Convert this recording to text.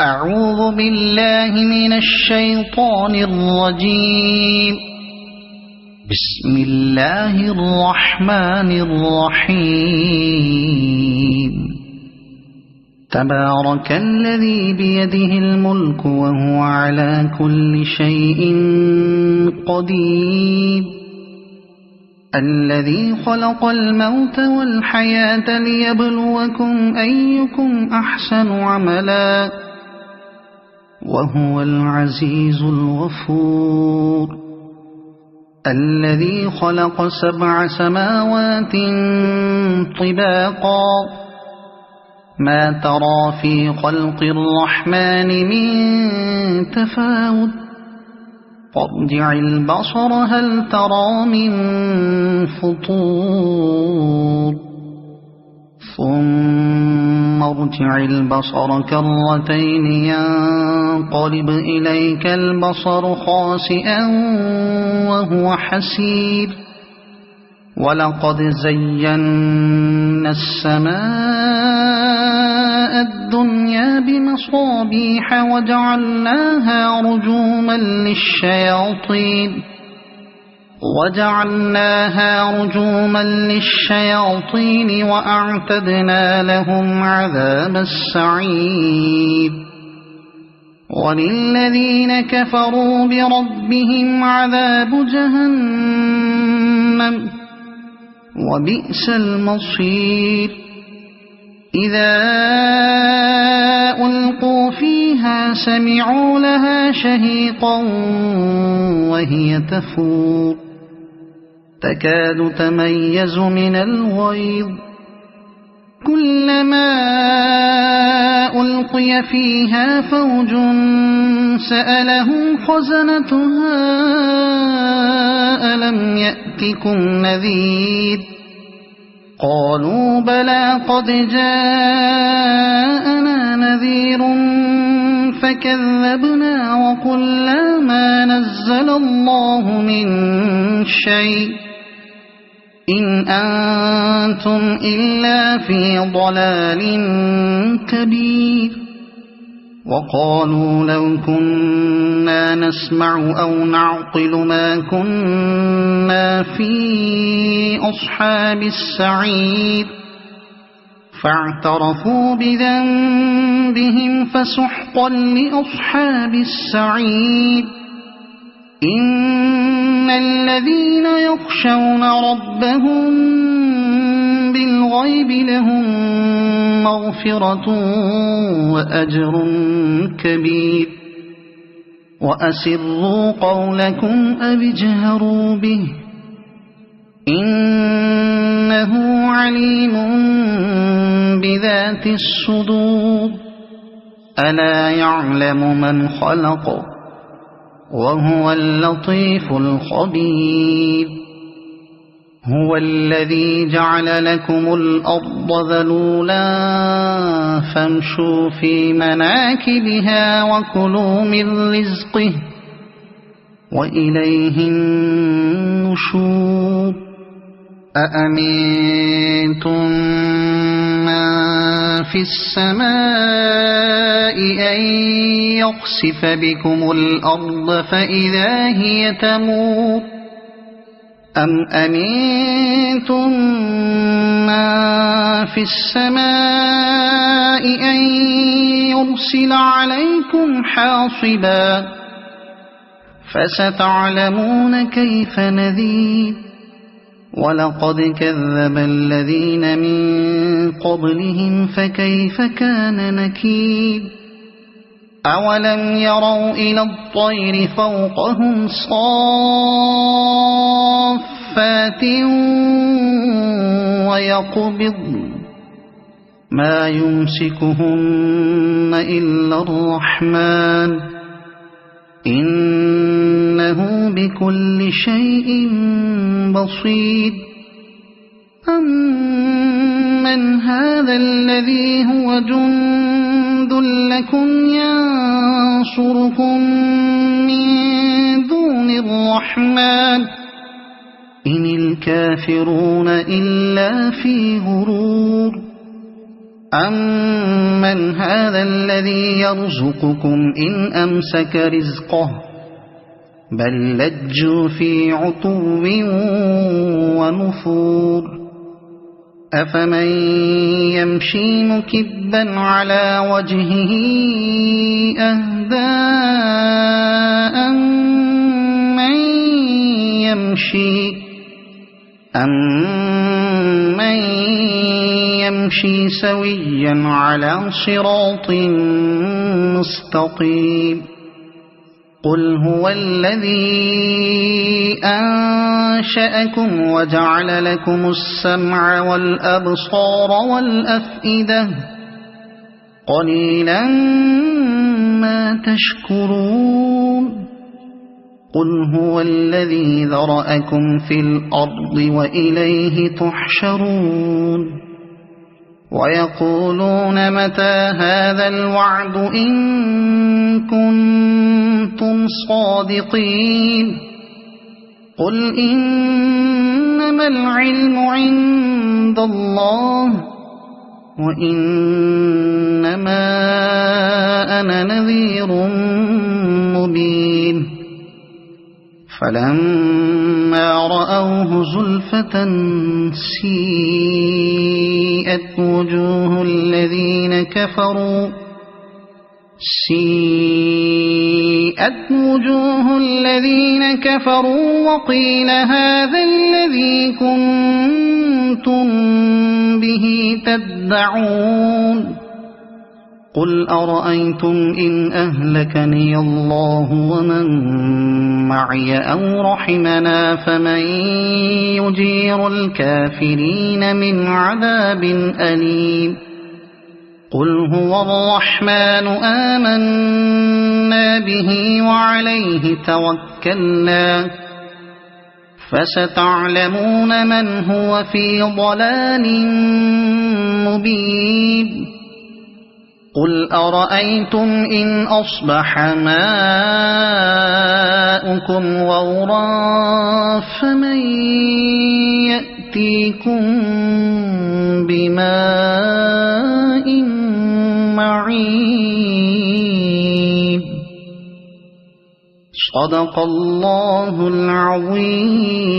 أعوذ بالله من الشيطان الرجيم. بسم الله الرحمن الرحيم. تبارك الذي بيده الملك وهو على كل شيء قدير. الذي خلق الموت والحياة ليبلوكم أيكم أحسن عملا وهو العزيز الغفور. الذي خلق 7 سماوات طباقا ما ترى في خلق الرحمن من تفاوت فارجع البصر هل ترى من فطور ثم ارجع البصر كرتين ينقلب إليك البصر خاسئا وهو حسير. ولقد زينا السماء الدنيا بمصابيح وجعلناها رجوما للشياطين وأعتدنا لهم عذاب السعير. وللذين كفروا بربهم عذاب جهنم وبئس المصير. إذا ألقوا فيها سمعوا لها شهيقا وهي تفور تكاد تميز من الغيظ. كلما ألقي فيها فوج سألهم خزنتها ألم يأتكم نذير قالوا بلى قد جاءنا نذير فكذبنا وقلنا ما نزل الله من شيء إن أنتم إلا في ضلال كبير. وقالوا لو كنا نسمع أو نعقل ما كنا في أصحاب السعير فاعترفوا بذنبهم فسحقا لأصحاب السعير. إن الذين يخشون ربهم بالغيب لهم مغفرة وأجر كبير. وأسروا قولكم أو اجهروا به إنه عليم بذات الصدور. ألا يعلم من خلق وهو اللطيف الخبير. هو الذي جعل لكم الأرض ذلولا فامشوا في مناكبها وكلوا من رزقه وإليه النشور. أأمنتم من في السماء أن يخسف بكم الأرض فإذا هي تمور أم أمنتم من في السماء أن يرسل عليكم حاصبا فستعلمون كيف نذير. ولقد كذب الذين من قبلهم فكيف كان نكير. أولم يروا إلى الطير فوقهم صافات ويقبضن ما يمسكهن إلا الرحمن إنه بكل شيء بصير. أمن هذا الذي هو جند لكم ينصركم من دون الرحمن إن الكافرون إلا في غرور. أَمَّنْ هَذَا الَّذِي يَرْزُقُكُمْ إِنْ أَمْسَكَ رِزْقَهُ بَل لَّجُّوا فِي عُتُوٍّ وَنُفُورٍ أَفَمَن يَمْشِي مُكِبًّا عَلَى وَجْهِهِ أَهْدَىٰ أَمَّن يَمْشِي سَوِيًّا عَلَى صِرَاطٍ مُّسْتَقِيمٍ قُلْ هُوَ الَّذِي أَنشَأَكُمْ وَجَعَلَ لَكُمُ السَّمْعَ وَالْأَبْصَارَ وَالْأَفْئِدَةَ قَلِيلًا مَّا تَشْكُرُونَ قُلْ هُوَ الَّذِي ذَرَأَكُمْ فِي الْأَرْضِ وَإِلَيْهِ تُحْشَرُونَ وَيَقُولُونَ مَتَىٰ هَٰذَا الْوَعْدُ إِن كُنتُمْ صَادِقِينَ قُلْ إِنَّمَا الْعِلْمُ عِندَ اللَّهِ وَإِنَّمَا أَنَا نَذِيرٌ مُّبِينٌ فَلَمَّا رَأَوْهُ زُلْفَةً سِيئَتْ وُجُوهُ الَّذِينَ كَفَرُوا وَقِيلَ هَٰذَا الَّذِي كُنتُم بِهِ تَدَّعُونَ قُلْ أَرَأَيْتُمْ إِنْ أَهْلَكَنِيَ اللَّهُ وَمَن مَّعِيَ أَوْ رَحِمَنَا فَمَن يُجِيرُ الْكَافِرِينَ مِنْ عَذَابٍ أَلِيمٍ قُلْ هُوَ الرَّحْمَٰنُ آمَنَّا بِهِ وَعَلَيْهِ تَوَكَّلْنَا فَسَتَعْلَمُونَ مَنْ هُوَ فِي ضَلَالٍ مُّبِينٍ قُلْ أَرَأَيْتُمْ إِنْ أَصْبَحَ مَاؤُكُمْ غَوْرًا فَمَن يَأْتِيكُم بِمَاءٍ مَّعِينٍ صَدَقَ اللَّهُ الْعَظِيمُ.